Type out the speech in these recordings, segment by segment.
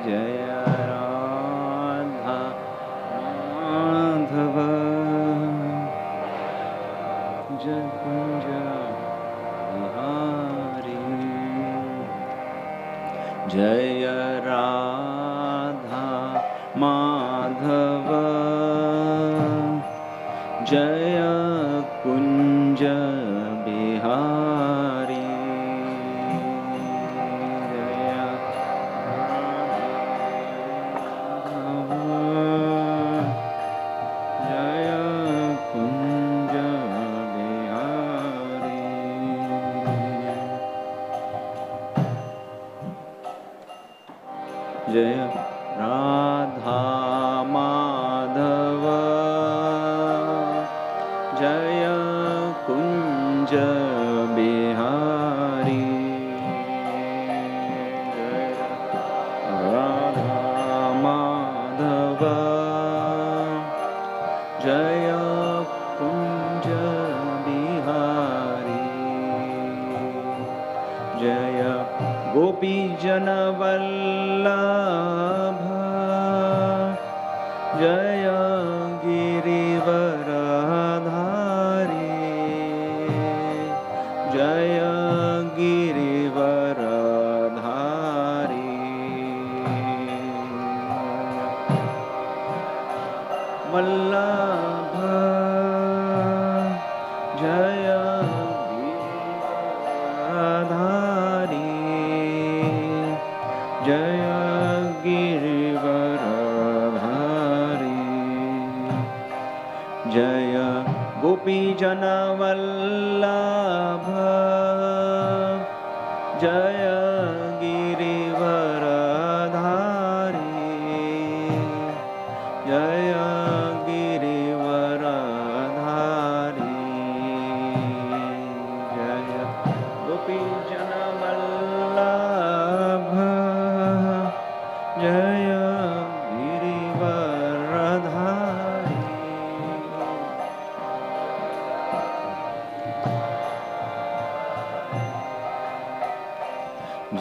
जय राधा माधव जय कुंज बिहारी जय राधा माधव जय कुंज बिहारी जय राधा माधव जय कुंज बिहारी जय राधा माधव जय कुंज बिहारी जय गोपी जन वल्लभ जय गिरिवरधारी जय गिरिवरधारी वल्लभ जय गिरिवरधारी जय गिरिवरधारी जय गोपी जन वल्लभ जय गिरिवरधारी जय गिरिवरधारी जय गोपी जन वल्लभ जय गिरिवरधारी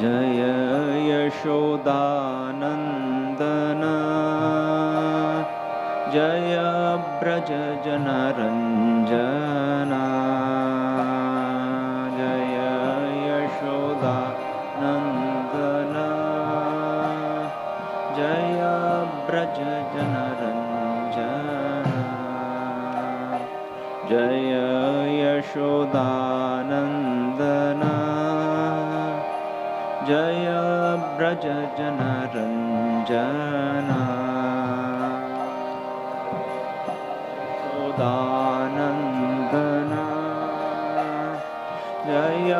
जय यशोदानंदन जय ब्रज जनरंजन जय यशोदानंदन जय ब्रज जनरंजन जय यशोदानंदन जय ब्रज जनरंजन यशोदानंदन जय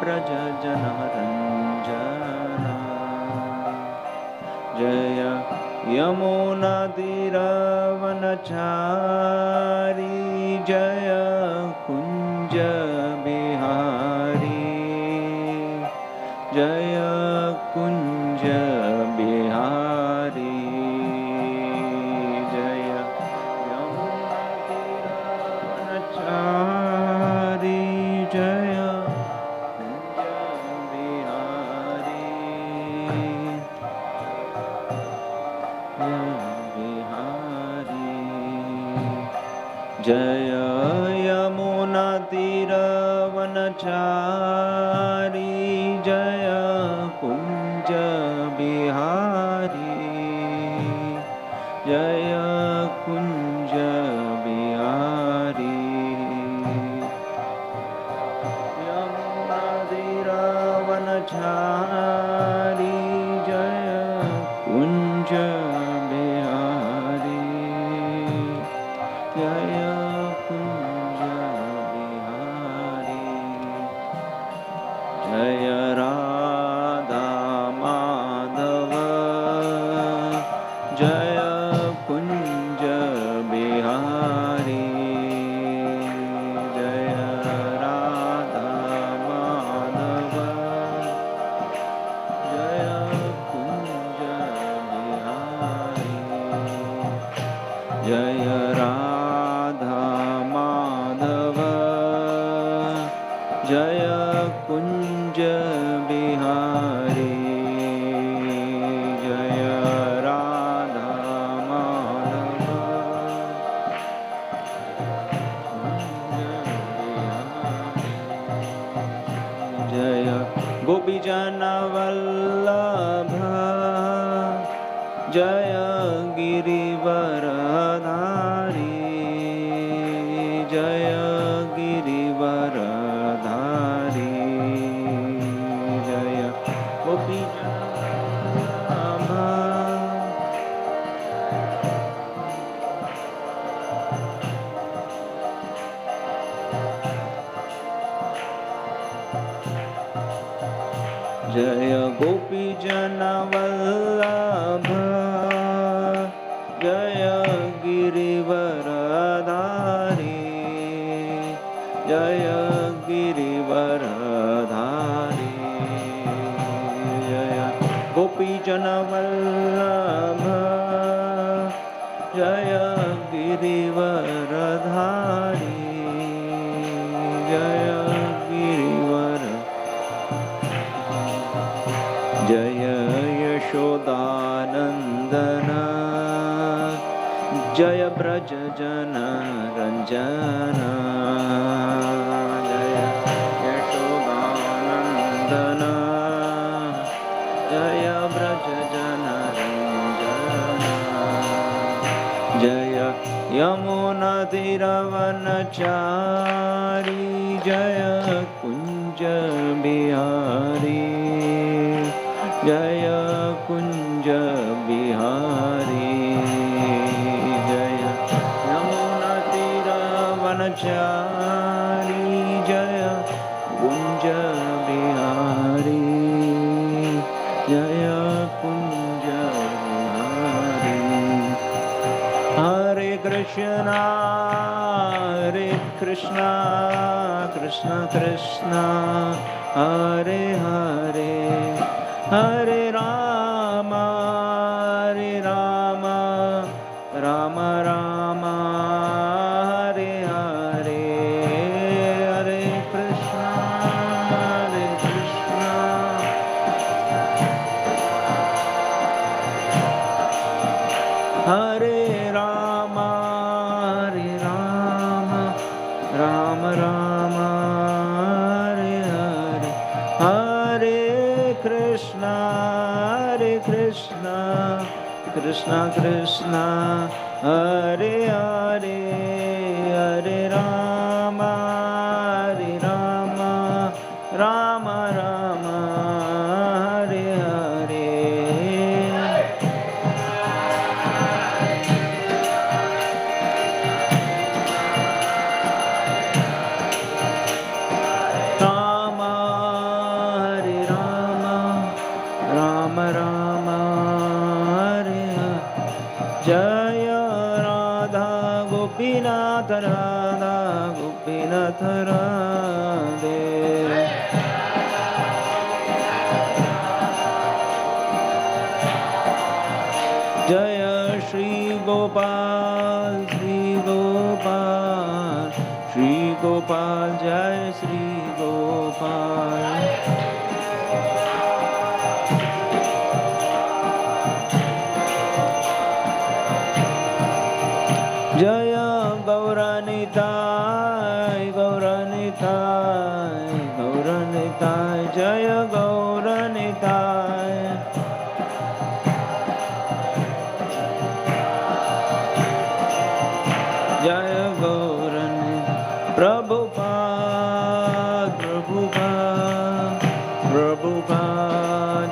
ब्रज जनरंजन जय यमुनातीरवनचारी जय कुंज बिहारी जय कुंज बिहारी जय यमुनातीरवनचारी जय कुंज बिहारी बिहारी जय यमुनातीरवनचारी जय कुंज बिहारी जय कुंज बिहारी यमुनातीरवनचारी जय कुंज बिहारी जय कुंज बिहारी जय राधा माधव जय कुंज बिहारी जय राधा माधव जय कुंज बिहारी जय राधा माधव जय कुंज बिहारी जय जय गिरिवरधारी जय गिरिवरधारी जय गोपीजनवल्लभा जय गोपीजनवल्लभ जय गिरिवरधारी जय गिरिवरधारी जय गोपीजनवल्लभ जय गिरिवरधारी जय गिरिवर जय यशोदानन्दन जय ब्रज जन रञ्जन जय यशोदानन्दन जय ब्रज जन रञ्जन जय यमुनातीरवनचारी जय कुञ्ज बिहारी जय कुञ्ज बिहारी जय यमुनातीरवनचारी जय कुञ्ज बिहारी जय कुञ्ज बिहारी हरे कृष्णा कृष्ण कृष्ण हरे हरे हरे राम राम राम हरे हरे हरे कृष्ण हरे राम राम राम हरे हरे हरे कृष्ण कृष्ण कृष्ण हरे हरे हरे राम राम राम हरे हरे राम हरे राम राम हरे हरे जय राधा गोपीनाथ राधा गोपीनाथ राधे जय श्री गोपाल जय श्री गोपाल जय गौरनिताय जय गौरनिताय जय गौरनिताय प्रभुपाद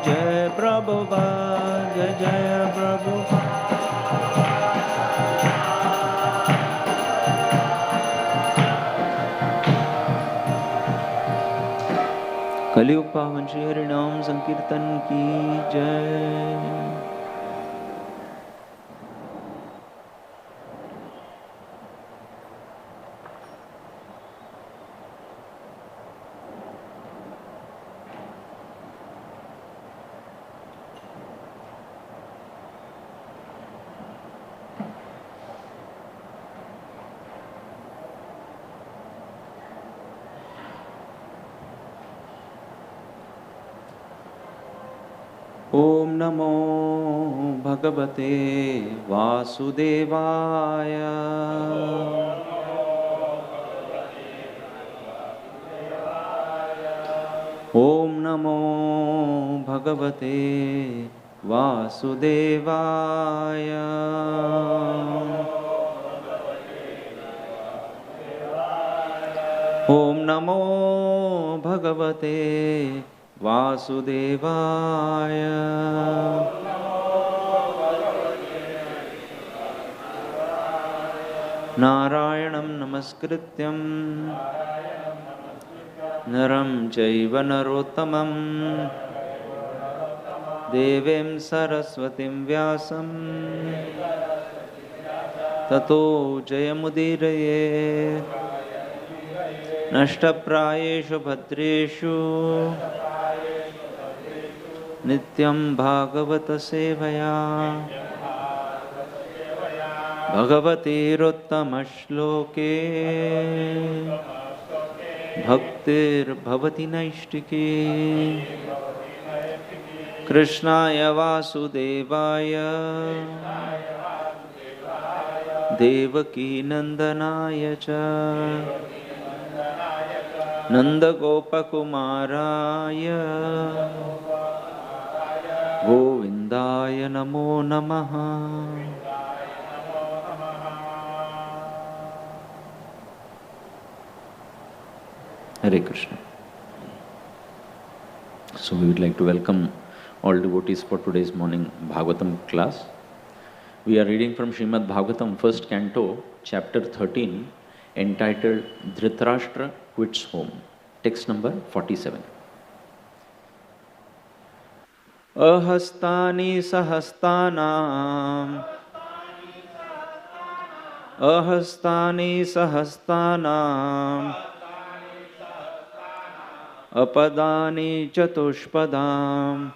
जय प्रभुपाद जय प्रभुपाद कलियुग पावन श्री हरि नाम संकीर्तन की जय। ओम नमो भगवते वासुदेवाय। ओम नमो भगवते Vasudevaya. Om Namo Bhagavate Vasudevaya. Narayanam Namaskrityam Naram Chaiva Narottamam Devim Saraswatim Vyasam Tato Jayamudiraye Nashtaprayeshu Bhadreshu Nityam Bhagavata Sevaya Bhagavati Rottamashloke Bhaktir Bhavati Naishtike Krishnaya Vasudevaya Devaki Nandanaya Cha Nanda Gopakumaraya Govindaya Namo Namaha. Hare Krishna. So we would like to welcome all devotees for today's morning Bhagavatam class. We are reading from Srimad Bhagavatam, first canto, chapter 13, entitled Dhritarashtra Quits Home. Text number 47. Ahastani sahastanam Ahastani sahastanam Apadani chatushpadam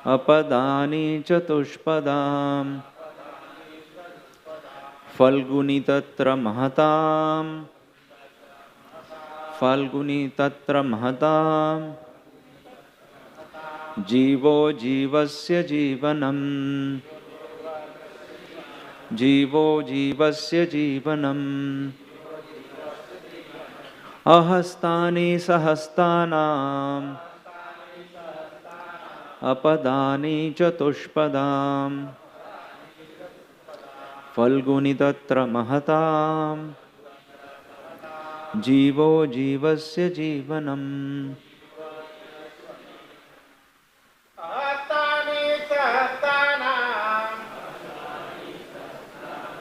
Apadani chatushpadam Falguni tatra mahatam Falguni tatra mahatam Jivo jivasya jivanam Jivo jivasya jivanam Ahastani sahastanam Apadani chatushpadam Falguni tatra mahatam Jivo jivasya jivanam. Ahastani sahastanam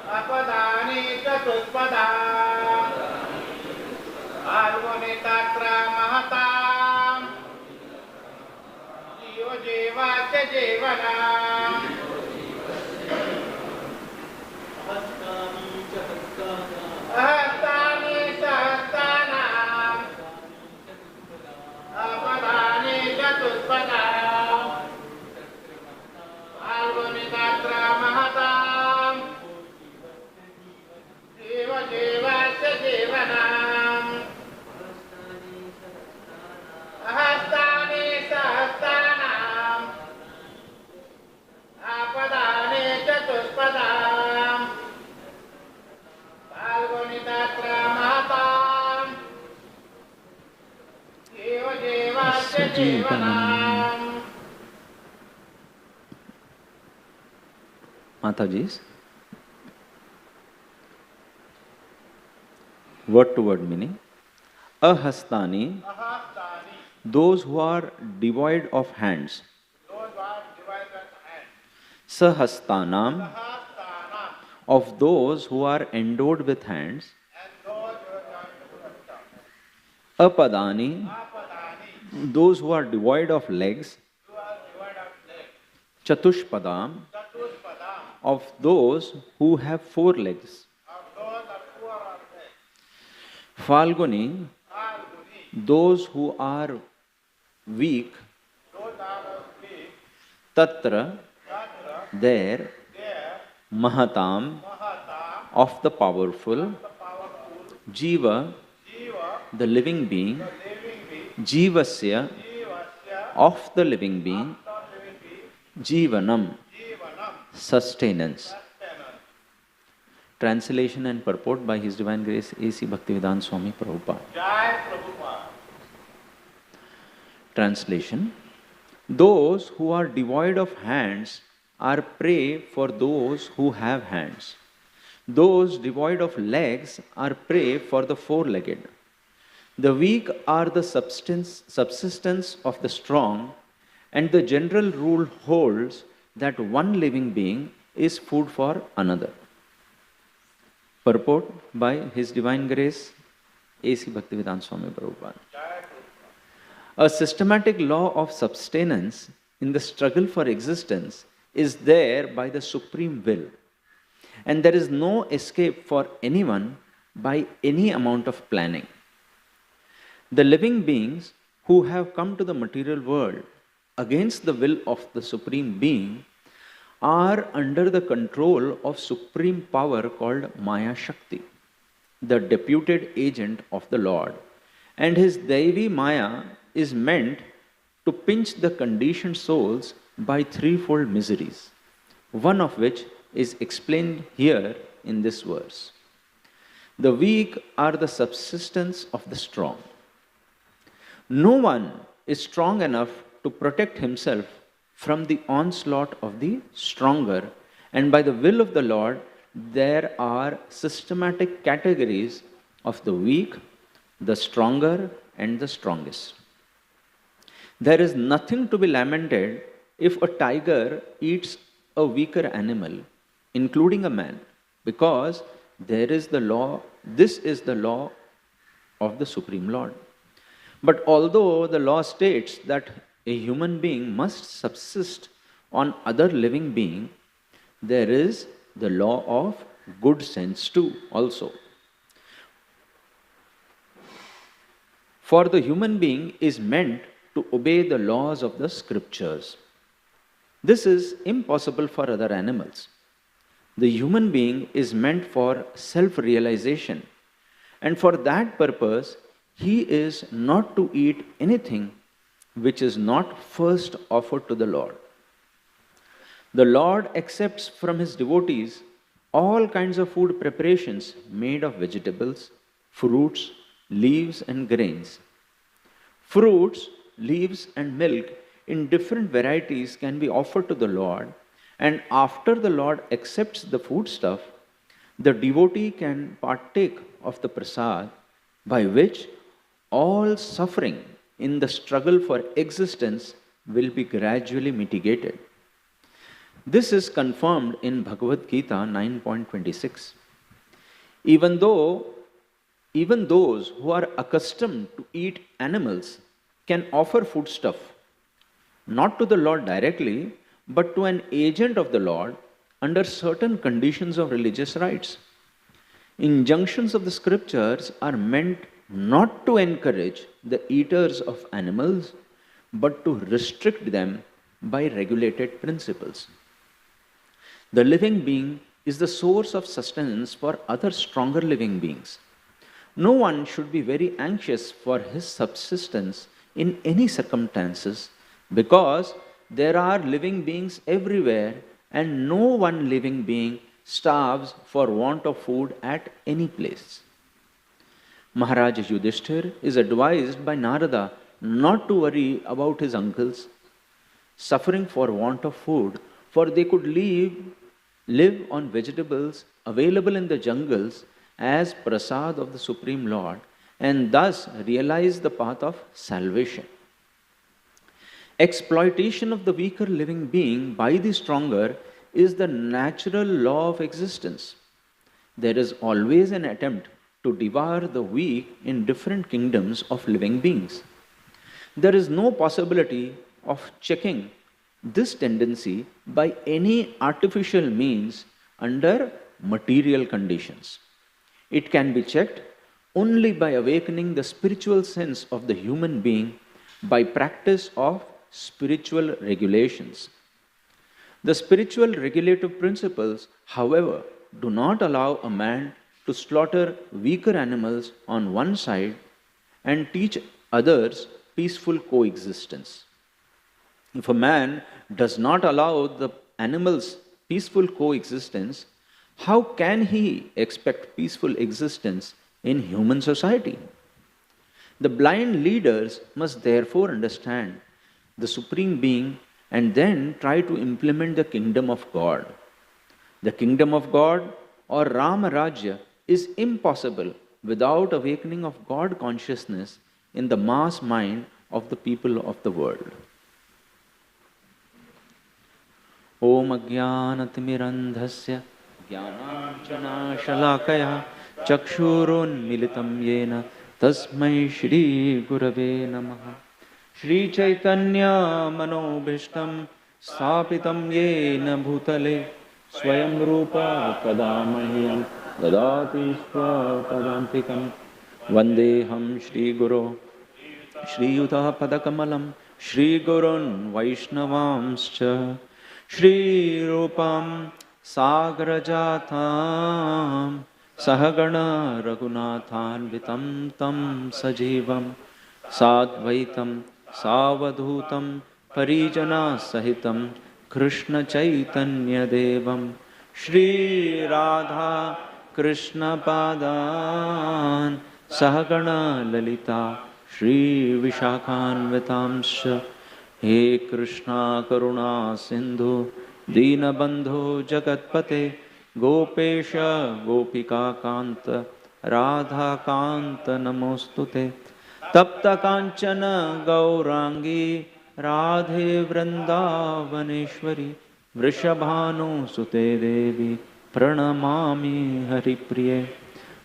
Apadani chatushpadam Falguni tatra mahatam Jivo jivasya jivanam. Ahastani sahastanam Apadani chatushpadam Falguni tatra mahatam Jiva jivasya jivanam. Ahastani sahastanam Apadani chatushpadam Falguni tatra mahatam Jiva jivasya jivanam. Mataji's word to word meaning. Ahastani, Ahastani, those who are devoid of hands. those who are divided hands. Sahastanam, Sahastana, of those who are endowed with hands. and those who are divided. Apadani, Apadani, those who are devoid of legs. who are divided of legs. Chatushpadam, Chatushpadam, of those who have 4 legs. of those are poor or legs. Falguni, Falguni, those who are weak. those are weak. Tatra, Tatra, there. there, Mahatam, Mahata, of the powerful. the powerful. Jiva, Jiva, the living being. the living being. Jivasya, Jivasya, of the living being. the living being. Jivanam, Jivanam, sustenance. sustenance. Translation and purport by His Divine Grace A.C. Bhaktivedanta Swami Prabhupada. Jai Prabhupada. Translation. Those who are devoid of hands are prey for those who have hands. Those devoid of legs are prey for the four-legged. The weak are the subsistence of the strong, and the general rule holds that one living being is food for another. Purport by His Divine Grace, A.C. Bhaktivedanta Swami Prabhupada. A systematic law of sustenance in the struggle for existence is there by the supreme will, and there is no escape for anyone by any amount of planning. The living beings who have come to the material world against the will of the Supreme Being are under the control of supreme power called Maya Shakti, the deputed agent of the Lord, and his Devi Maya is meant to pinch the conditioned souls by threefold miseries, one of which is explained here in this verse. The weak are the subsistence of the strong. No one is strong enough to protect himself from the onslaught of the stronger, and by the will of the Lord, there are systematic categories of the weak, the stronger, and the strongest. There is nothing to be lamented if a tiger eats a weaker animal, including a man, because this is the law of the Supreme Lord. But although the law states that a human being must subsist on other living being, there is the law of good sense too also. For the human being is meant to obey the laws of the scriptures. This is impossible for other animals. The human being is meant for self-realization, and for that purpose, he is not to eat anything which is not first offered to the Lord. The Lord accepts from his devotees all kinds of food preparations made of vegetables, fruits, leaves, and grains. Fruits, leaves, and milk in different varieties can be offered to the Lord, and after the Lord accepts the foodstuff, the devotee can partake of the prasad, by which all suffering in the struggle for existence will be gradually mitigated. This is confirmed in Bhagavad Gita 9.26. Even those who are accustomed to eat animals can offer foodstuff, not to the Lord directly, but to an agent of the Lord under certain conditions of religious rites. Injunctions of the scriptures are meant not to encourage the eaters of animals, but to restrict them by regulated principles. The living being is the source of sustenance for other stronger living beings. No one should be very anxious for his subsistence in any circumstances, because there are living beings everywhere, and no one living being starves for want of food at any place. Maharaj Yudhishthir is advised by Narada not to worry about his uncles suffering for want of food, for they could live on vegetables available in the jungles as prasad of the Supreme Lord, and thus realize the path of salvation. Exploitation of the weaker living being by the stronger is the natural law of existence. There is always an attempt to devour the weak in different kingdoms of living beings. There is no possibility of checking this tendency by any artificial means under material conditions. It can be checked only by awakening the spiritual sense of the human being by practice of spiritual regulations. The spiritual regulative principles, however, do not allow a man to slaughter weaker animals on one side and teach others peaceful coexistence. If a man does not allow the animals peaceful coexistence, how can he expect peaceful existence in human society? The blind leaders must therefore understand the Supreme Being, and then try to implement the kingdom of God. The kingdom of God or Rama Rajya is impossible without awakening of God consciousness in the mass mind of the people of the world. Om Ajnanatimirandhasya Jnananjanashalakaya Chakshurunmilitam Yena Tasmai Shri Gurave Namaha. Shri Chaitanya Manobhishtam Sthapitam Yena Bhutale Swayam Rupa Kadamahyam Dadati Swapadantikam Vandeham Shri Guru Shri Yuta Padakamalam Shri Gurun Vaishnavamscha Shri Rupam Sagrajatam Sahagana Raghunathan Vitam Tam Sajivam Sadvaitam Savadhutam Parijana Sahitam Krishna Chaitanya Devam Shri Radha Krishna Padan Sahagana Lalita Shri Vishakhan Vitamsha He Krishna Karuna Sindhu Dinabandhu Jagatpate Gopesha Gopika Kanta Radha Kanta Namostute Tapta Kanchana Gaurangi Radhe Vrindavaneshwari Vrishabhanu Sute Devi Pranamami Haripriye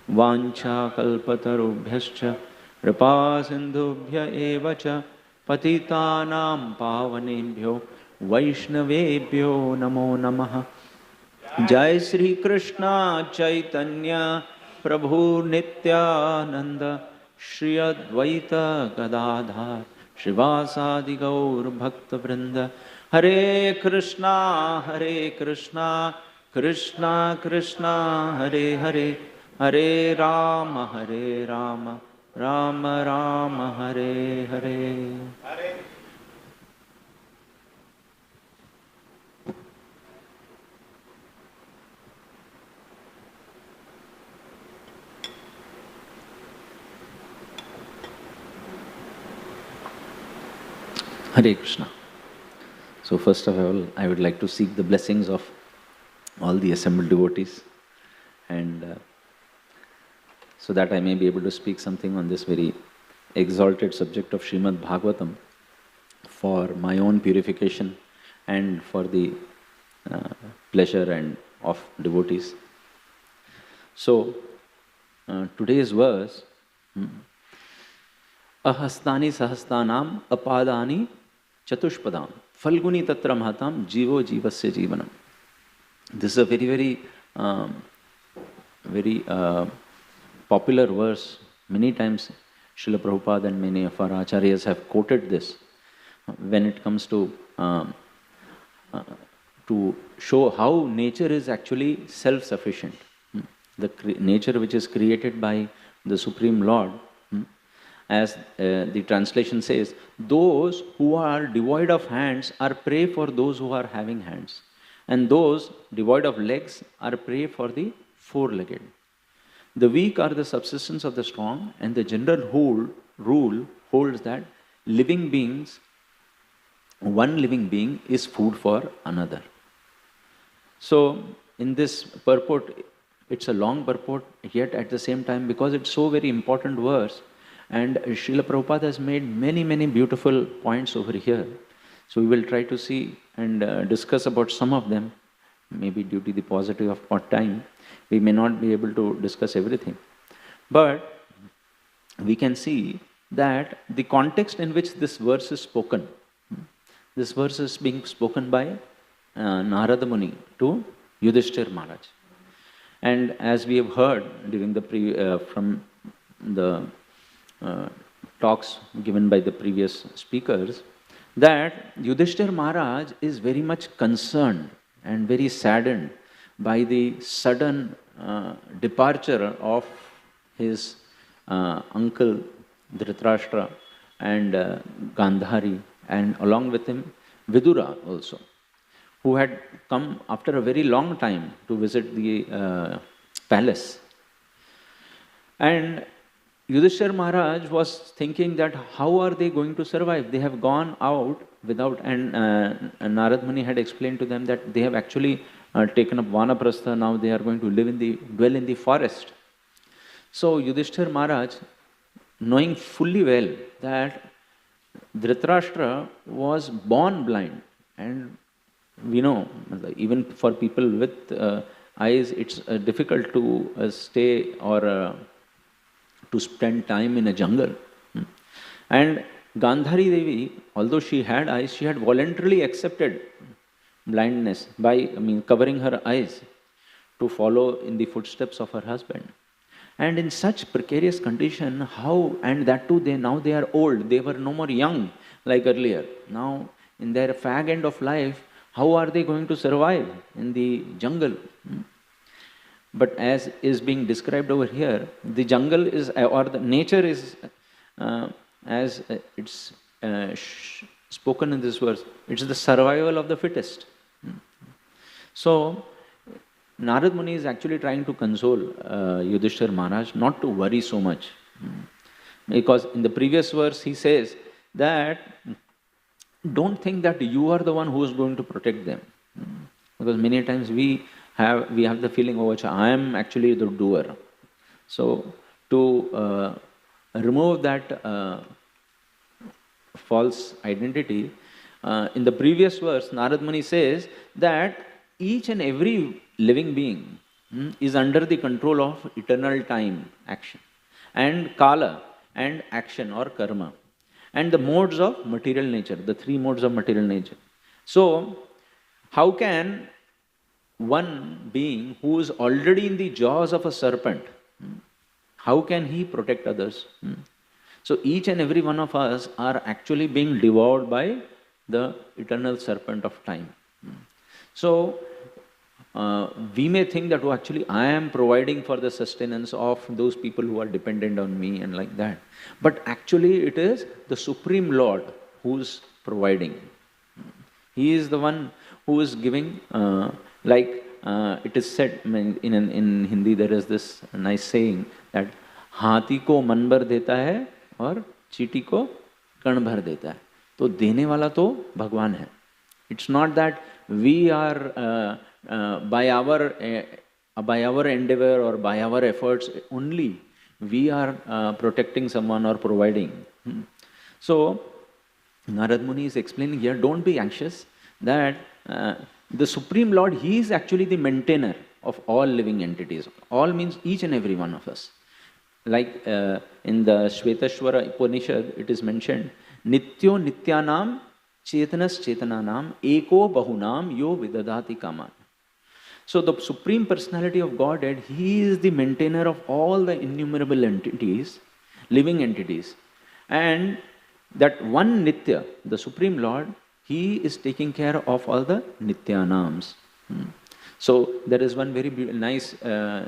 Vancha Kalpatarubhyascha Kripa Sindhubhya Evacha Patitanam Pavanebhyo Vaishnavebhyo Namo Namaha. Jai Sri Krishna Chaitanya Prabhu Nityananda Shri Advaita Gadadhar Shivasadi Gaur Bhakta Vrinda. Hare Krishna Krishna Krishna Hare Hare Hare Rama Rama Rama Hare Hare. Hare Krishna. So first of all, I would like to seek the blessings of all the assembled devotees, and so that I may be able to speak something on this very exalted subject of Srimad Bhagavatam for my own purification and for the pleasure and of devotees. So today's verse, Ahastani Sahastanam Apadani Chatushpadam Falguni Tatra Mahatam Jivo Jivasya Jivanam. This is a very popular verse. Many times Srila Prabhupada and many of our acharyas have quoted this when it comes to show how nature is actually self-sufficient. The nature which is created by the Supreme Lord, as the translation says, those who are devoid of hands are prey for those who are having hands, and those devoid of legs are prey for the four-legged. The weak are the subsistence of the strong, and the general rule holds that living beings, one living being is food for another. So in this purport, it's a long purport, yet at the same time, because it's so very important verse, and Srila Prabhupada has made many beautiful points over here. So we will try to see and discuss about some of them. Maybe due to the paucity of time, we may not be able to discuss everything. But we can see that the context in which this verse is spoken, this verse is being spoken by Narada Muni to Yudhishthir Maharaj. And as we have heard during the from the talks given by the previous speakers, that Yudhishthir Maharaj is very much concerned and very saddened by the sudden departure of his uncle Dhritarashtra and Gandhari, and along with him Vidura also, who had come after a very long time to visit the palace. And Yudhishthira Maharaj was thinking that how are they going to survive? They have gone out without, and Narad Muni had explained to them that they have actually taken up Vanaprastha, now they are going to dwell in the forest. So Yudhishthira Maharaj, knowing fully well that Dhritarashtra was born blind, and we know, even for people with eyes, it's difficult to stay or to spend time in a jungle. And Gandhari Devi, although she had eyes, she had voluntarily accepted blindness by, covering her eyes to follow in the footsteps of her husband. And in such precarious condition, how, and that too, now they are old, they were no more young like earlier. Now, in their fag end of life, how are they going to survive in the jungle? But as is being described over here, the jungle is, or the nature is, as it's spoken in this verse, it's the survival of the fittest. So, Narad Muni is actually trying to console Yudhishthira Maharaj not to worry so much. Because in the previous verse he says that don't think that you are the one who is going to protect them. Because many times we have the feeling, oh, I am actually the doer. So to remove that false identity, in the previous verse Narad Muni says that each and every living being is under the control of eternal time, action, and kala, and action or karma, and the modes of material nature, the three modes of material nature. So, how can one being who is already in the jaws of a serpent, how can he protect others? So, each and every one of us are actually being devoured by the eternal serpent of time. So, we may think that, oh, actually I am providing for the sustenance of those people who are dependent on me and like that. But actually it is the Supreme Lord who is providing. He is the one who is giving, it is said, in Hindi there is this nice saying that हाथी को मन भर देता है और चींटी को कण भर देता है. तो देने वाला तो भगवान है. It's not that we are by our endeavor or by our efforts only we are protecting someone or providing. So Narad Muni is explaining here, don't be anxious, that the Supreme Lord, He is actually the maintainer of all living entities. All means each and every one of us. Like in the Shvetashvara Upanishad, it is mentioned, Nityo Nityanam Chetanas Chetananam Eko Bahunam Yo Vidadati Kaman. So the Supreme Personality of Godhead, He is the maintainer of all the innumerable entities, living entities. And that one Nitya, the Supreme Lord, He is taking care of all the Nityanams. So there is one very nice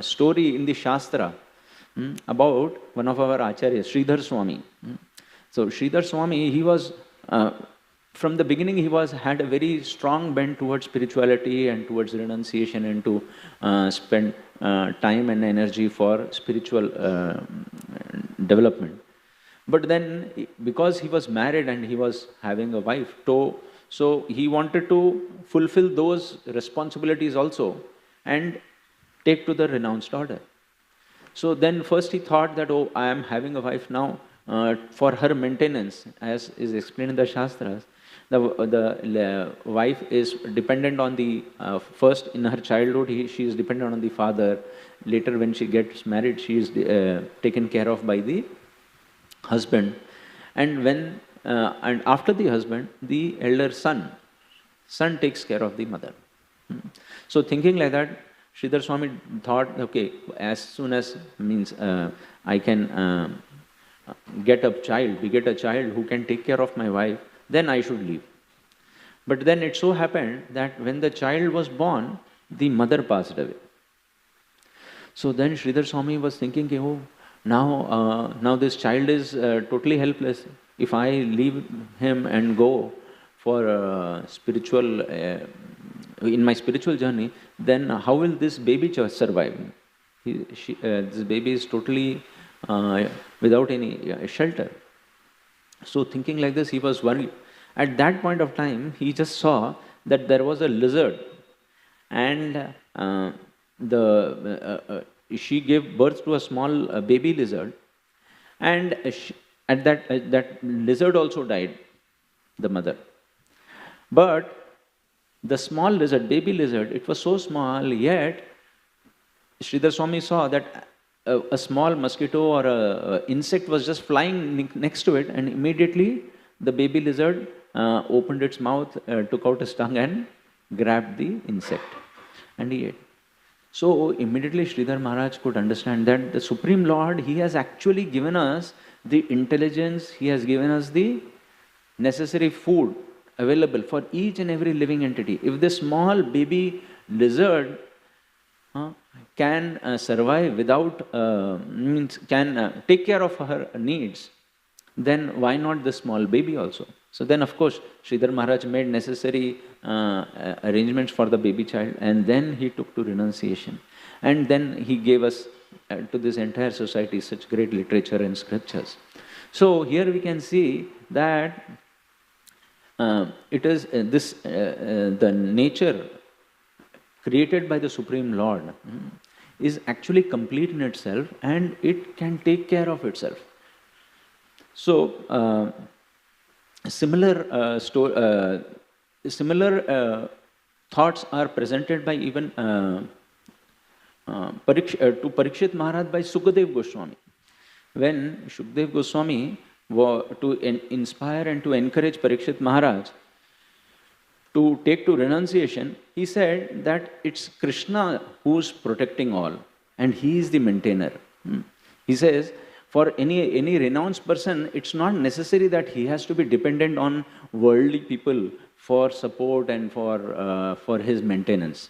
story in the Shastra about one of our Acharyas, Sridhar Swami. So Sridhar Swami, he was, from the beginning he had a very strong bent towards spirituality and towards renunciation and to spend time and energy for spiritual development. But then, because he was married and he was having a wife, so he wanted to fulfill those responsibilities also and take to the renounced order. So then first he thought that, oh, I am having a wife now, for her maintenance, as is explained in the Shastras, the wife is dependent on the, first in her childhood she is dependent on the father, later when she gets married she is taken care of by the husband, and and after the husband, the elder son takes care of the mother. So thinking like that, Sridhar Swami thought, okay, as soon as I can get a child who can take care of my wife, then I should leave. But then it so happened that when the child was born, the mother passed away. So then Sridhar Swami was thinking, oh, now this child is totally helpless. If I leave him and go for spiritual, in my spiritual journey, then how will this baby survive? This baby is totally without any shelter. So thinking like this, he was worried. At that point of time, he just saw that there was a lizard, and she gave birth to a small baby lizard, and at that lizard also died, the mother. But the small lizard, baby lizard, it was so small, yet Sridhar Swami saw that a small mosquito or a insect was just flying next to it, and immediately the baby lizard opened its mouth, took out its tongue and grabbed the insect, and he ate. So immediately Sridhar Maharaj could understand that the Supreme Lord, He has actually given us the intelligence, He has given us the necessary food available for each and every living entity. If this small baby lizard can survive without, can take care of her needs, then why not the small baby also? So then, of course, Sridhar Maharaj made necessary arrangements for the baby child, and then he took to renunciation. And then he gave us to this entire society such great literature and scriptures. So here we can see that it is the nature created by the Supreme Lord is actually complete in itself, and it can take care of itself. So similar thoughts are presented by even to Parikshit Maharaj by Sukadev Goswami. When Sukadev Goswami to inspire and to encourage Parikshit Maharaj to take to renunciation, he said that it's Krishna who's protecting all, and he is the maintainer. He says, for any renounced person, it's not necessary that he has to be dependent on worldly people for support and for his maintenance.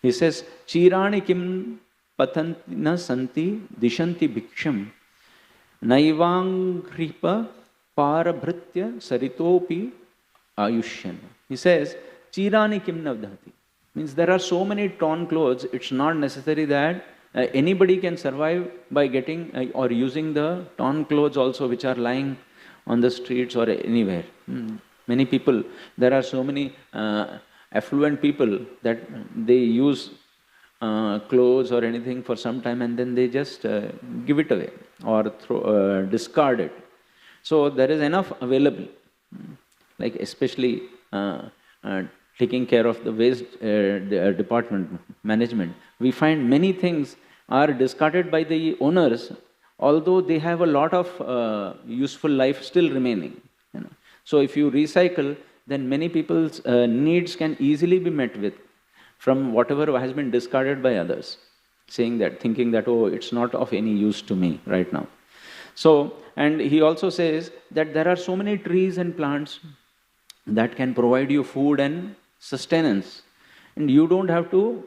He says, Chirani kim patantina santi dishanti bhiksham naivangripa parabhritya saritopi ayushyan. He says, Chirani kim navdhati. Means there are so many torn clothes, it's not necessary that anybody can survive by getting or using the torn clothes also which are lying on the streets or anywhere. Many people, there are so many affluent people that they use clothes or anything for some time and then they just give it away or discard it. So there is enough available, like especially taking care of the waste department management. We find many things are discarded by the owners, although they have a lot of useful life still remaining. So if you recycle, then many people's needs can easily be met with from whatever has been discarded by others, thinking that, oh, it's not of any use to me right now. So, and he also says that there are so many trees and plants that can provide you food and sustenance, and you don't have to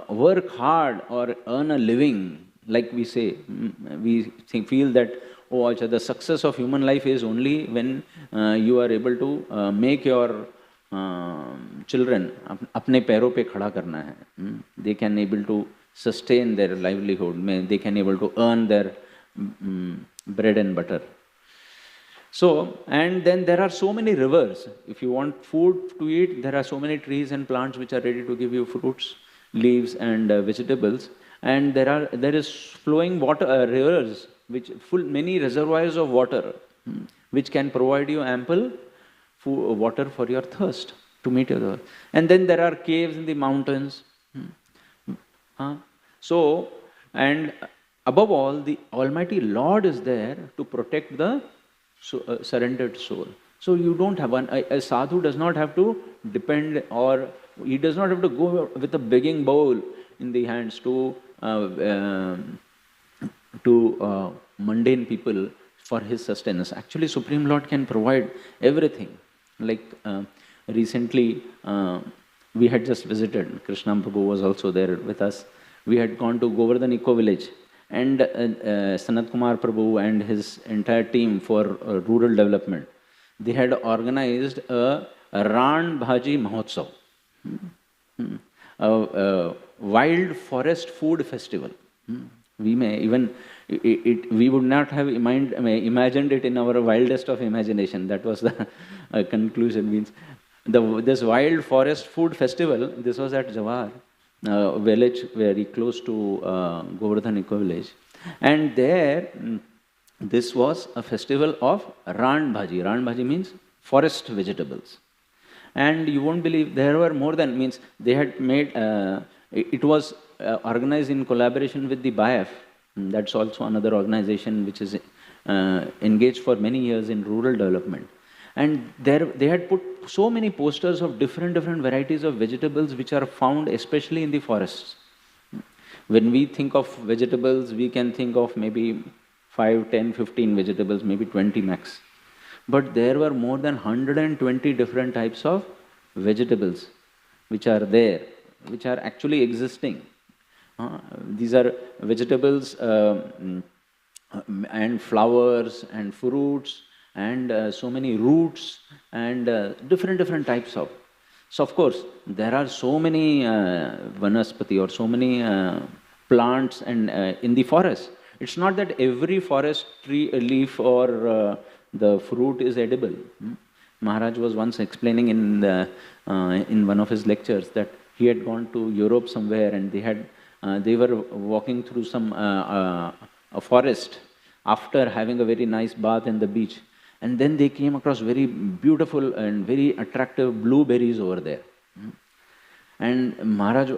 work hard or earn a living, like we say. We feel that, oh, the success of human life is only when you are able to make your children apne पैरों पे खड़ा करना है. They can able to sustain their livelihood. They can able to earn their bread and butter. So, and then there are so many rivers. If you want food to eat, there are so many trees and plants which are ready to give you fruits, leaves and vegetables. And there is flowing water, rivers, which many reservoirs of water, which can provide you ample water for your thirst, to meet your thirst. And then there are caves in the mountains. So, and above all, the Almighty Lord is there to protect the surrendered soul. So you don't have a sadhu does not have to depend, or he does not have to go with a begging bowl in the hands to mundane people for his sustenance. Actually, Supreme Lord can provide everything. Like recently, we had just visited, Krishna Prabhu was also there with us. We had gone to Govardhan Eco Village, and Sanat Kumar Prabhu and his entire team for rural development, they had organized a Ran Bhaji Mahotsav, a wild forest food festival. We may even, we would not have imagined it in our wildest of imagination. That was the conclusion. Means this wild forest food festival, this was at Jawar, village very close to Govardhan Eco Village. And there, this was a festival of Ran Bhaji. Ran Bhaji means forest vegetables. And you won't believe, there were more than, means they had made, it was organized in collaboration with the BIAF. That's also another organization which is engaged for many years in rural development. And there they had put so many posters of different varieties of vegetables which are found especially in the forests. When we think of vegetables, we can think of maybe 5, 10, 15 vegetables, maybe 20 max. But there were more than 120 different types of vegetables which are there, which are actually existing. These are vegetables and flowers and fruits and so many roots and different types of. So of course, there are so many vanaspati or so many plants and in the forest. It's not that every forest tree, leaf or the fruit is edible. Maharaj was once explaining in one of his lectures that he had gone to Europe somewhere and they were walking through some a forest after having a very nice bath in the beach. And then they came across very beautiful and very attractive blueberries over there. And Maharaj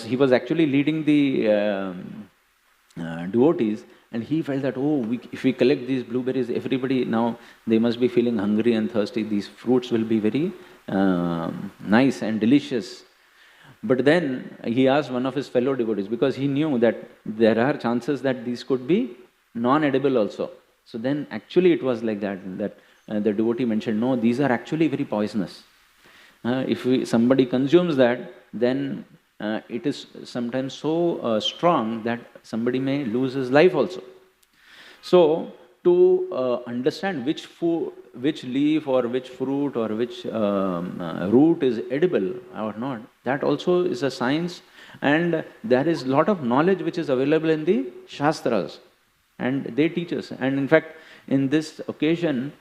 he was actually leading the devotees, and he felt that, if we collect these blueberries, everybody now, they must be feeling hungry and thirsty. These fruits will be very nice and delicious. But then he asked one of his fellow devotees, because he knew that there are chances that these could be non-edible also. So then actually it was like that the devotee mentioned, no, these are actually very poisonous. If somebody consumes that, then it is sometimes so strong that somebody may lose his life also. So to understand which leaf or which fruit or which root is edible or not, that also is a science, and there is a lot of knowledge which is available in the Shastras, and they teach us. And in fact, in this occasion,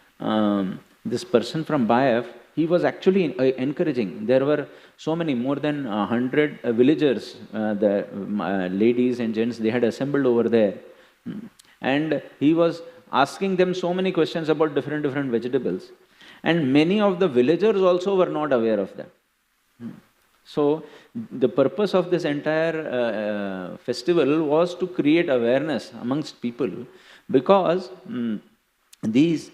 this person from Bayaf, he was actually encouraging. There were so many, more than 100 villagers, the ladies and gents, they had assembled over there. And he was asking them so many questions about different vegetables. And many of the villagers also were not aware of that. So the purpose of this entire festival was to create awareness amongst people, because these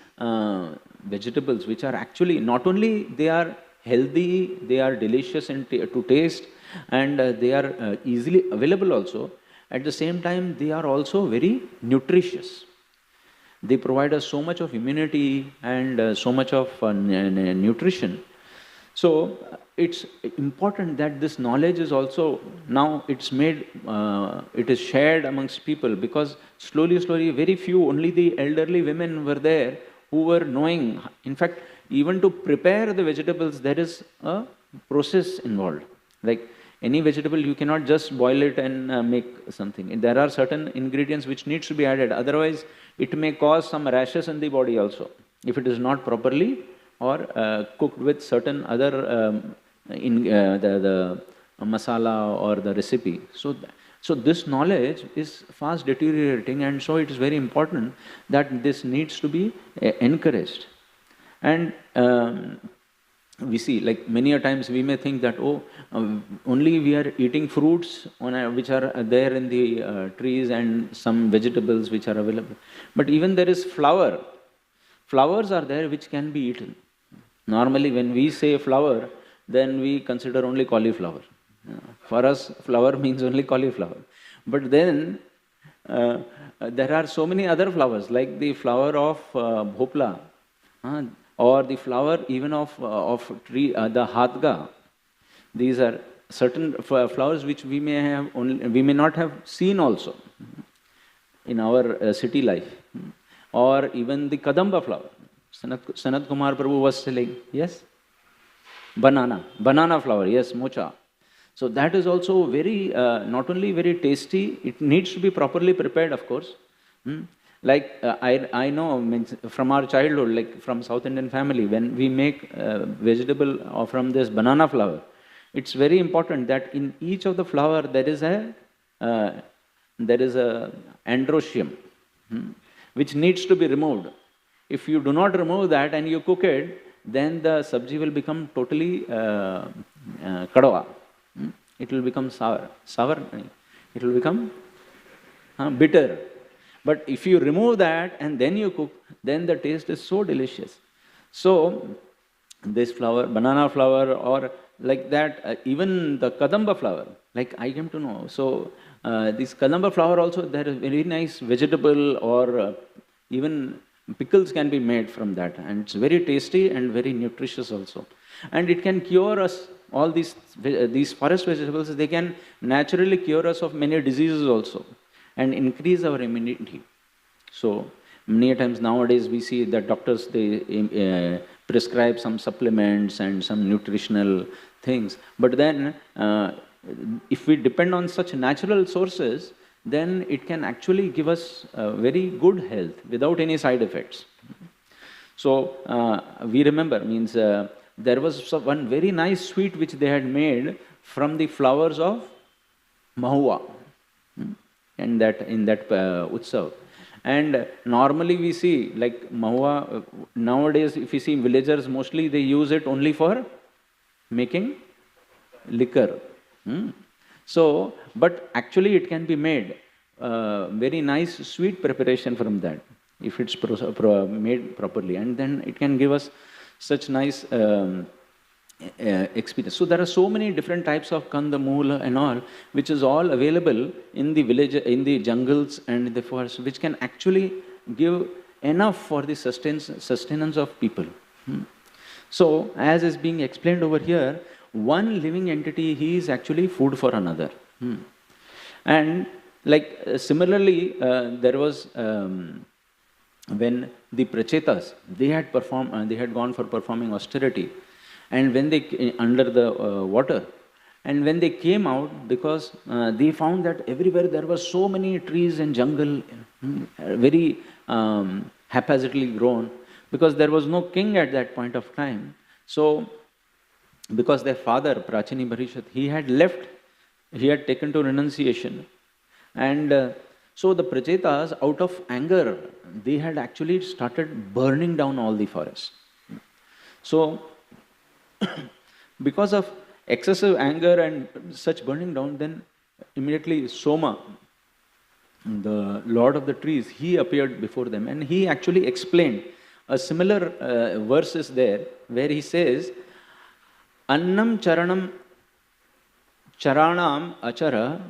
vegetables, which are actually not only they are healthy, they are delicious to taste, and they are easily available also. At the same time, they are also very nutritious. They provide us so much of immunity and so much of nutrition. So it's important that this knowledge is also, now it's made, it is shared amongst people, because slowly, very few, only the elderly women were there who were knowing. In fact, even to prepare the vegetables, there is a process involved. Like any vegetable, you cannot just boil it and make something. There are certain ingredients which needs to be added. Otherwise, it may cause some rashes in the body also, if it is not properly or cooked with certain other the masala or the recipe. So this knowledge is fast deteriorating, and so it is very important that this needs to be encouraged. And we see, like many a times we may think that, only we are eating fruits which are there in the trees and some vegetables which are available. But even there is flower. Flowers are there which can be eaten. Normally when we say flower, then we consider only cauliflower. For us, flower means only cauliflower. But then there are so many other flowers, like the flower of bhopla, or the flower even of tree, the hatga. These are certain flowers which we may not have seen also in our city life, or even the kadamba flower. Sanat Kumar Prabhu was telling, yes, banana flower, yes, mocha. So that is also very, not only very tasty, it needs to be properly prepared, of course. Like I know means from our childhood, like from South Indian family, when we make vegetable or from this banana flour, it's very important that in each of the flour uh, there is a androecium, which needs to be removed. If you do not remove that and you cook it, then the sabji will become totally kadwa. It will become sour. Sour, it will become bitter. But if you remove that and then you cook, then the taste is so delicious. So, this flour, banana flour, or like that, even the kadamba flour, like I came to know. So, this kadamba flour also, there is very nice vegetable or even pickles can be made from that, and it's very tasty and very nutritious also. And it can cure us, all these forest vegetables, they can naturally cure us of many diseases also and increase our immunity. So many times nowadays we see that doctors, they prescribe some supplements and some nutritional things. But then if we depend on such natural sources, then it can actually give us very good health without any side effects. So we remember, means there was one very nice sweet which they had made from the flowers of mahua, and that in that utsav. And normally we see like mahua, nowadays if you see villagers, mostly they use it only for making liquor. So, but actually it can be made very nice sweet preparation from that if it's made properly, and then it can give us such nice experience. So there are so many different types of kanda, moola and all, which is all available in the village, in the jungles and in the forests, which can actually give enough for the sustenance of people. So as is being explained over here, one living entity, he is actually food for another. And like similarly, there was when the prachetas, they had gone for performing austerity, and when they under the water, and when they came out, because they found that everywhere there were so many trees and jungle, very haphazardly grown, because there was no king at that point of time. So because their father, Prachini Bharishat, he had left, he had taken to renunciation. And so the Prachetas, out of anger, they had actually started burning down all the forests. So, because of excessive anger and such burning down, then immediately Soma, the lord of the trees, he appeared before them, and he actually explained a similar verse is there, where he says, Annam charanam achara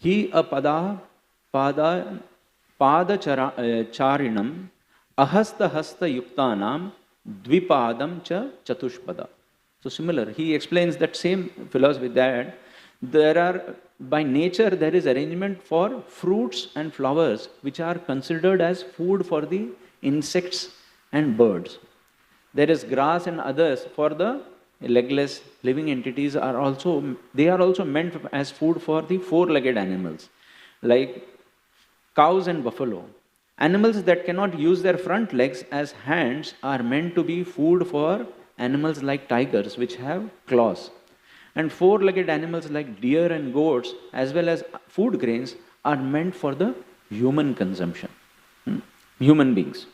hi apada pada charinam ahasta hasta yuktanam dvipadam cha chatushpada. So similar, he explains that same philosophy, that there are, by nature, there is arrangement for fruits and flowers which are considered as food for the insects and birds. There is grass and others for the legless living entities, are also meant as food for the four-legged animals, like cows and buffalo. Animals that cannot use their front legs as hands are meant to be food for animals like tigers, which have claws. And four-legged animals like deer and goats, as well as food grains, are meant for the human consumption, human beings.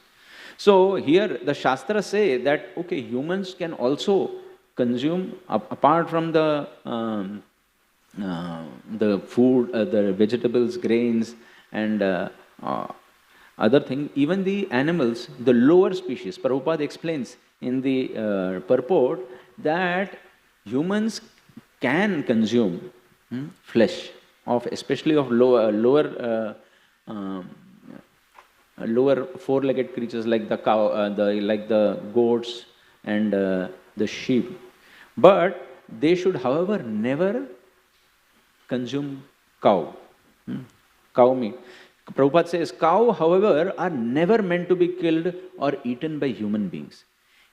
So here the Shastras say that, okay, humans can also consume, apart from the food, the vegetables, grains, and other thing, even the animals, the lower species. Prabhupada explains in the purport that humans can consume flesh of, especially of lower four-legged creatures like the cow, like the goats and the sheep. But they should, however, never consume cow meat. Prabhupada says, cow, however, are never meant to be killed or eaten by human beings.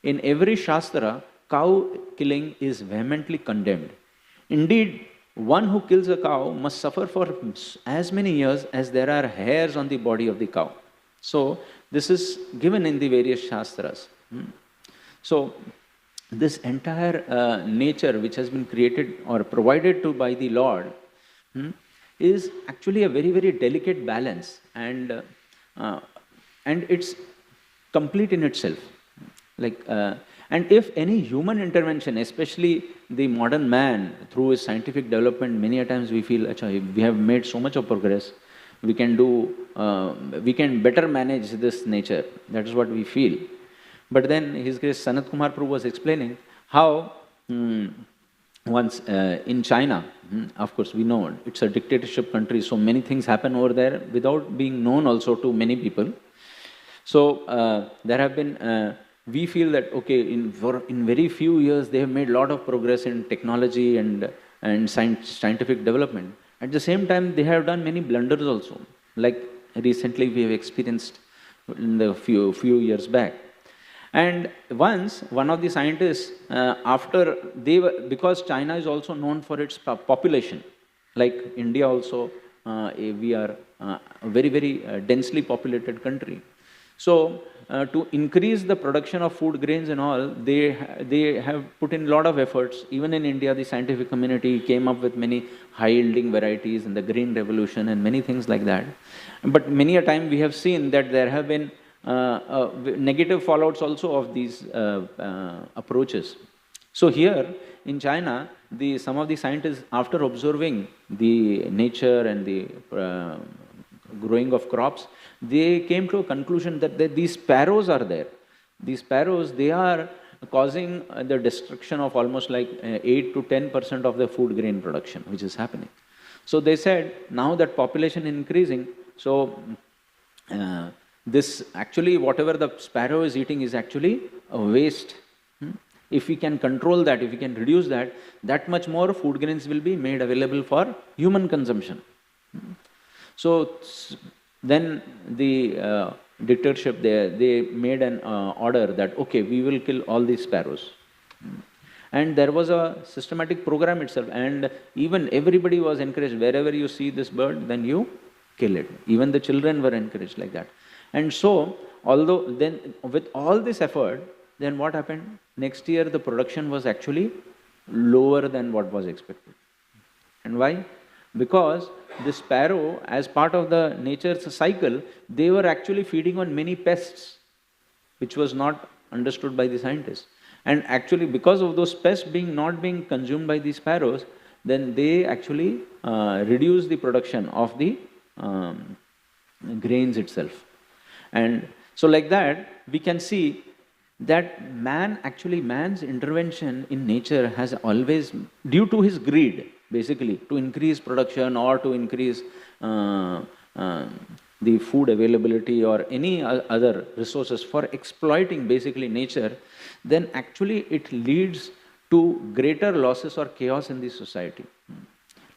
In every Shastra, cow killing is vehemently condemned. Indeed, one who kills a cow must suffer for as many years as there are hairs on the body of the cow. So, this is given in the various Shastras. So, this entire nature which has been created or provided to by the Lord is actually a very, very delicate balance, and it's complete in itself. And if any human intervention, especially the modern man, through his scientific development, many a times we feel, Acha, we have made so much of progress, we can better manage this nature. That is what we feel. But then His Grace Sanat Kumar Prabhu was explaining how once in China, of course we know it's a dictatorship country, so many things happen over there without being known also to many people. So there have been, we feel that, okay, in very few years they have made a lot of progress in technology and scientific development. At the same time, they have done many blunders also, like recently we have experienced in the few years back. And once, one of the scientists, because China is also known for its population, like India also, we are a very, very densely populated country. So, to increase the production of food grains and all, they have put in a lot of efforts. Even in India, the scientific community came up with many high-yielding varieties in the green revolution and many things like that. But many a time we have seen that there have been negative fallouts also of these approaches. So here in China, some of the scientists, after observing the nature and the growing of crops, they came to a conclusion that these sparrows are there. These sparrows, they are causing the destruction of almost like 8 to 10% of the food grain production, which is happening. So they said, now that population is increasing, so this actually, whatever the sparrow is eating is actually a waste. If we can control that, if we can reduce that, that much more food grains will be made available for human consumption. So then the dictatorship, they made an order that, okay, we will kill all these sparrows. And there was a systematic program itself, and even everybody was encouraged, wherever you see this bird, then you kill it. Even the children were encouraged like that. And so, although then with all this effort, then what happened? Next year the production was actually lower than what was expected. And why? Because the sparrow, as part of the nature's cycle, they were actually feeding on many pests, which was not understood by the scientists. And actually, because of those pests not being consumed by the sparrows, then they actually reduce the production of the grains itself. And so like that, we can see that man's intervention in nature has always, due to his greed, basically, to increase production or to increase the food availability or any other resources for exploiting basically nature, then actually it leads to greater losses or chaos in the society.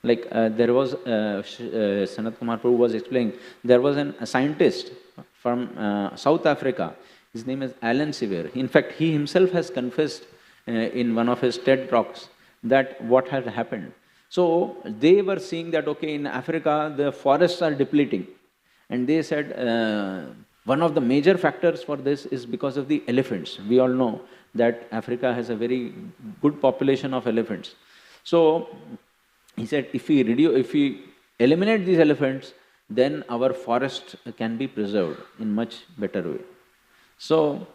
Like there was, Sanat Kumar Prabhu was explaining, there was a scientist from South Africa. His name is Alan Sevier. In fact, he himself has confessed in one of his TED talks that what had happened. So they were seeing that, okay, in Africa, the forests are depleting. And they said one of the major factors for this is because of the elephants. We all know that Africa has a very good population of elephants. So he said, if we eliminate these elephants, then our forest can be preserved in much better way. So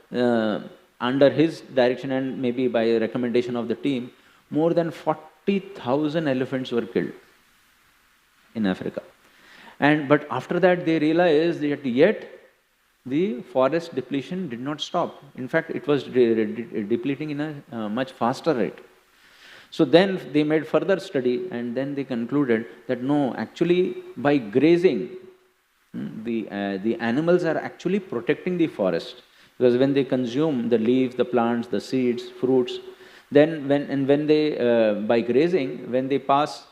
under his direction and maybe by recommendation of the team, more than 40,000 elephants were killed in Africa. But after that they realized that yet the forest depletion did not stop. In fact, it was depleting in a much faster rate. So then they made further study and then they concluded that no, actually by grazing, the animals are actually protecting the forest. Because when they consume the leaves, the plants, the seeds, fruits, then when they, by grazing, when they pass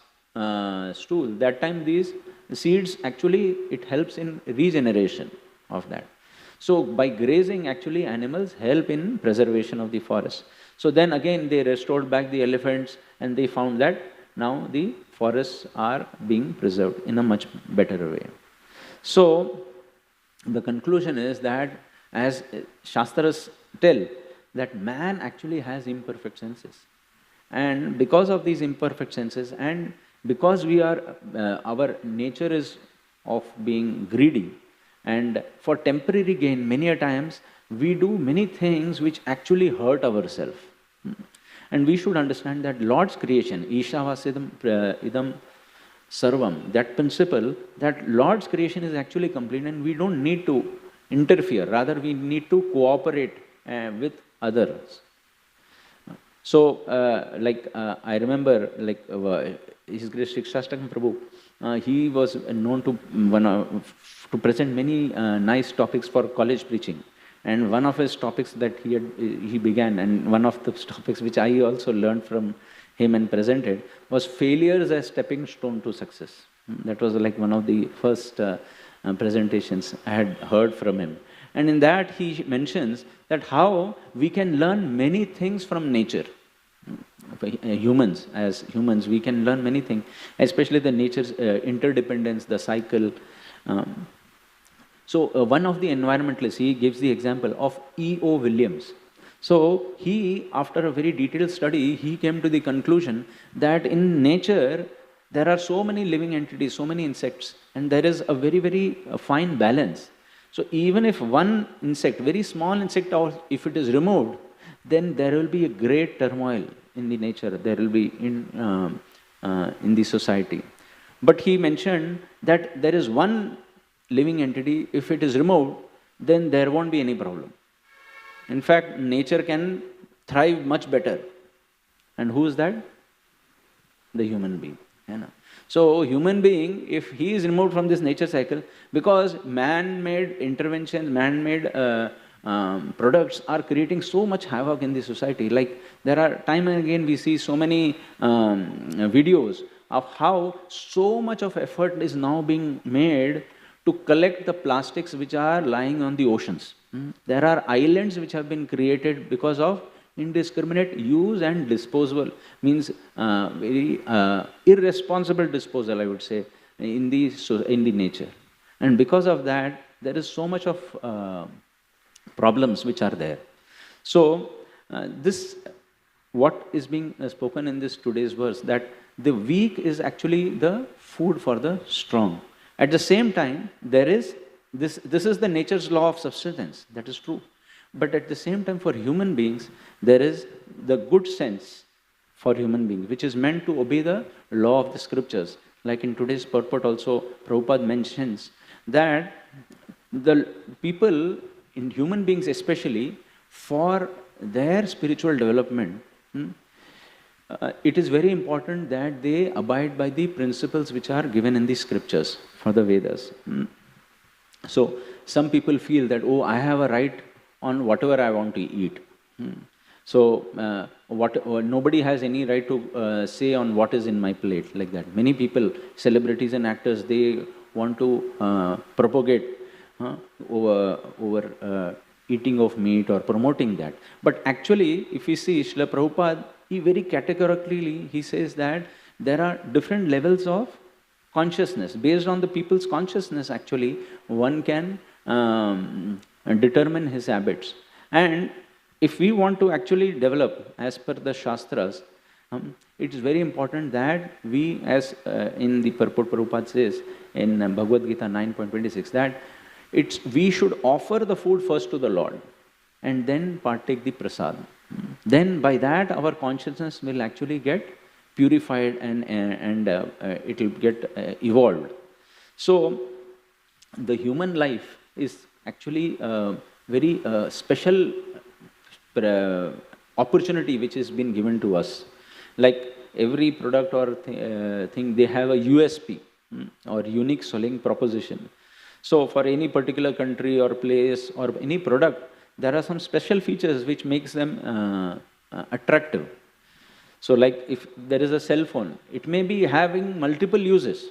stool, that time these seeds actually, it helps in regeneration of that. So by grazing, actually animals help in preservation of the forest. So then again they restored back the elephants and they found that now the forests are being preserved in a much better way. So the conclusion is that, as Shastras tell, that man actually has imperfect senses. And because of these imperfect senses, and because we are, our nature is of being greedy, and for temporary gain, many a times we do many things which actually hurt ourselves. And we should understand that Lord's creation, Ishavasidam idam sarvam, that principle, that Lord's creation is actually complete and we don't need to interfere, rather we need to cooperate with others. So, I remember, His Grace Keshav Prabhu, he was known to present many nice topics for college preaching. And one of his topics that he began, and one of the topics which I also learned from him and presented, was failures as stepping stone to success. That was like one of the first presentations I had heard from him. And in that he mentions that how we can learn many things from nature. As humans, we can learn many things, especially the nature's interdependence, the cycle. So one of the environmentalists, he gives the example of E.O. Williams. So he, after a very detailed study, he came to the conclusion that in nature, there are so many living entities, so many insects, and there is a very, very fine balance. So even if one insect, very small insect, or if it is removed, then there will be a great turmoil in the nature, there will be in the society. But he mentioned that there is one living entity, if it is removed, then there won't be any problem. In fact, nature can thrive much better. And who is that? The human being. So, human being, if he is removed from this nature cycle, because man-made interventions, man-made products are creating so much havoc in the society. Like, there are, time and again, we see so many videos of how so much of effort is now being made to collect the plastics which are lying on the oceans. There are islands which have been created because of indiscriminate use and disposal, means very irresponsible disposal, I would say, in the nature. And because of that, there is so much of problems which are there. So what is being spoken in this today's verse, that the weak is actually the food for the strong. At the same time, there is this is the nature's law of subsistence, that is true. But at the same time, for human beings, there is the good sense for human beings, which is meant to obey the law of the scriptures. Like in today's purport also, Prabhupada mentions that the people, in human beings especially, for their spiritual development, it is very important that they abide by the principles which are given in the scriptures for the Vedas. So some people feel that, oh, I have a right on whatever I want to eat. So nobody has any right to say on what is in my plate, like that. Many people, celebrities and actors, they want to propagate over eating of meat or promoting that. But actually, if we see Srila Prabhupada, he very categorically, he says that there are different levels of consciousness. Based on the people's consciousness, actually, one can determine his habits. And if we want to actually develop as per the Shastras, it is very important that we, as in the purport Prabhupada says in Bhagavad Gita 9.26, that we should offer the food first to the Lord and then partake the prasad. Then by that our consciousness will actually get purified and it will get evolved. So the human life is actually a very special opportunity which has been given to us. Like every product or thing, they have a USP or unique selling proposition. So for any particular country or place or any product, there are some special features which makes them attractive. So like if there is a cell phone, it may be having multiple uses.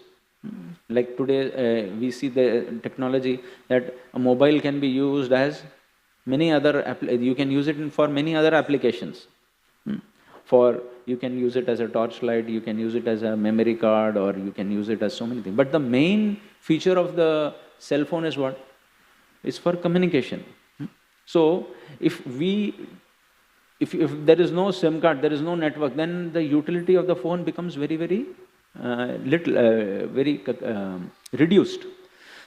Like today we see the technology that a mobile can be used as many other, you can use it for many other applications. you can use it as a torchlight, you can use it as a memory card, or you can use it as so many things. But the main feature of the cell phone is what? It's for communication. So if there is no SIM card, there is no network, then the utility of the phone becomes very, very reduced.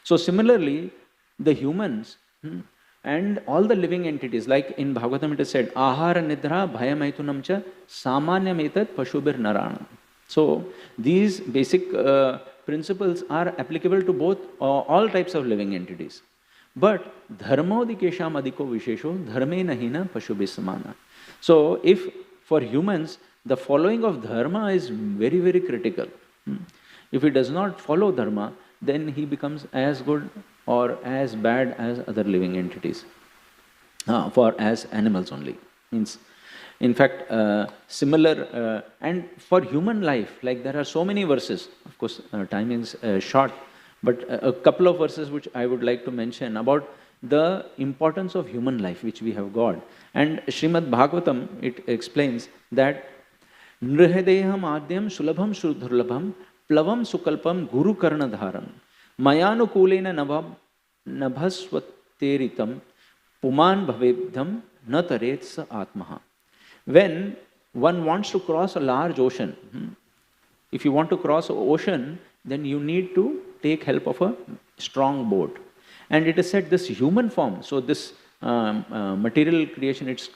So similarly, the humans and all the living entities, like in Bhagavatam it is said, ahara nidra bhayamaitunam cha samanyam pashubir naranam. So these basic principles are applicable to both all types of living entities. But dharmaudikesham adiko vishesho dharme nahina pashubhi samana. So if for humans the following of dharma is very, very critical. If he does not follow dharma, then he becomes as good or as bad as other living entities, as animals only. Means, in fact, similar, and for human life, like there are so many verses, of course time is short, but a couple of verses which I would like to mention about the importance of human life which we have got. And Srimad Bhagavatam, it explains that Nrihadeham adyam sulabham sudurlabham plavam sukalpam guru karnadharam mayanukulena nabhasvateritam puman bhavebdham nataret sa atmaha. When one wants to cross a large ocean, if you want to cross an ocean, then you need to take help of a strong boat. And it is said this human form, so this material creation, it's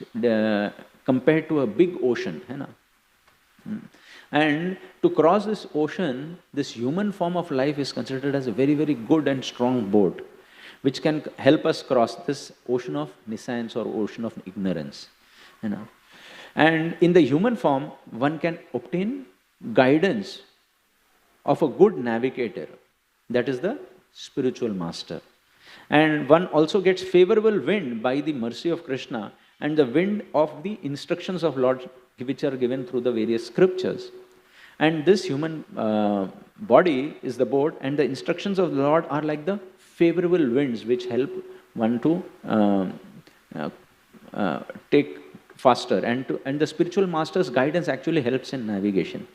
compared to a big ocean. And to cross this ocean, this human form of life is considered as a very, very good and strong boat, which can help us cross this ocean of nescience or ocean of ignorance. And in the human form, one can obtain guidance of a good navigator, that is the spiritual master. And one also gets favorable wind by the mercy of Krishna and the wind of the instructions of Lord which are given through the various scriptures. And this human body is the boat, and the instructions of the Lord are like the favorable winds which help one to take faster, and the spiritual master's guidance actually helps in navigation.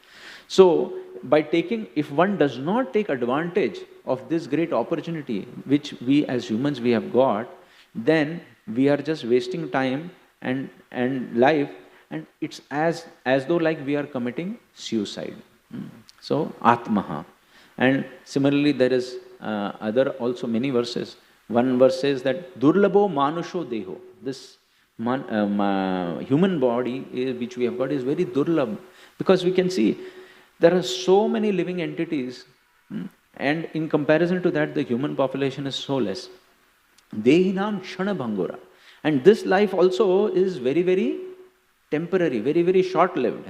So by taking, if one does not take advantage of this great opportunity which we as humans we have got, then we are just wasting time and life, and it's as though like we are committing suicide. So atmaha. And similarly there is other also many verses. One verse says that durlabho manusho deho, this human body which we have got is very durlabh, because we can see there are so many living entities, and in comparison to that the human population is so less. Dehinam shana bhangura. And this life also is very, very temporary, very, very short-lived.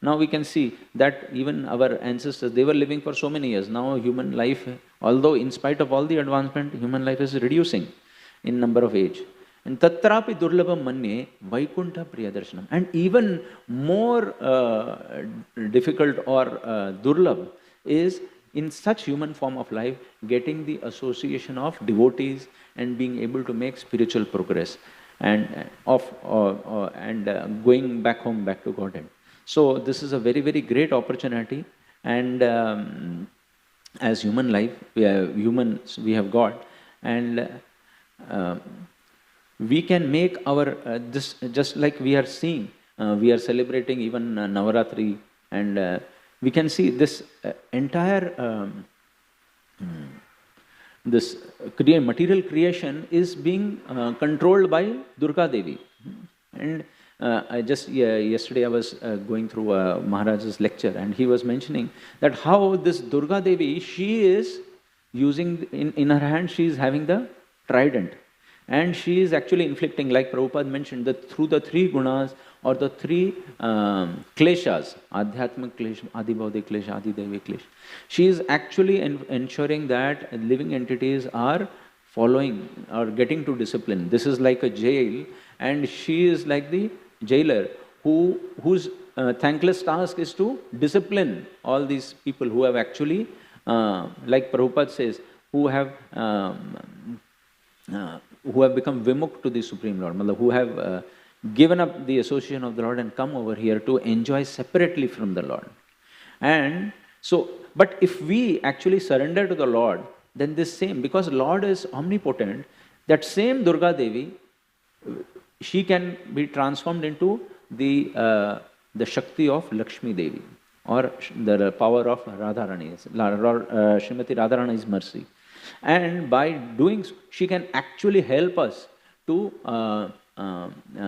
Now we can see that even our ancestors, they were living for so many years. Now human life, although in spite of all the advancement, human life is reducing in number of age. And tatrapi durlabham manye vaikunta priyadarshanam. And even more difficult or durlabh is in such human form of life getting the association of devotees and being able to make spiritual progress and going back home, back to Godhead. So this is a very, very great opportunity, and as human life, humans we have got, and we can make our this, just like we are seeing, we are celebrating even Navaratri, and we can see this entire this material creation is being controlled by Durga Devi. And I just yesterday I was going through Maharaj's lecture, and he was mentioning that how this Durga Devi, she is using in her hand, she is having the trident, and she is actually inflicting, like Prabhupada mentioned, that through the three gunas or the three kleshas, adhyatmic klesha, adibaudik klesha, adidevi klesha, she is actually ensuring that living entities are following or getting to discipline. This is like a jail, and she is like the jailer whose thankless task is to discipline all these people who have actually, like Prabhupada says, who have become vimukh to the Supreme Lord, who have given up the association of the Lord and come over here to enjoy separately from the Lord. And so, but if we actually surrender to the Lord, then this same, because Lord is omnipotent, that same Durga Devi, she can be transformed into the Shakti of Lakshmi Devi, or the power of Radharani, Srimati Radharani's mercy. And by doing so, she can actually help us to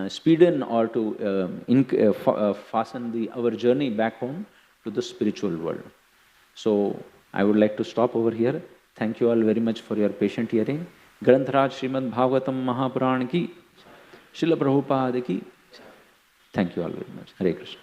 speed in or to fasten our journey back home to the spiritual world. So I would like to stop over here. Thank you all very much for your patient hearing. Granthraj Srimad Bhagavatam Mahapuran ki, Srila Prabhupada ki. Thank you all very much. Hare Krishna.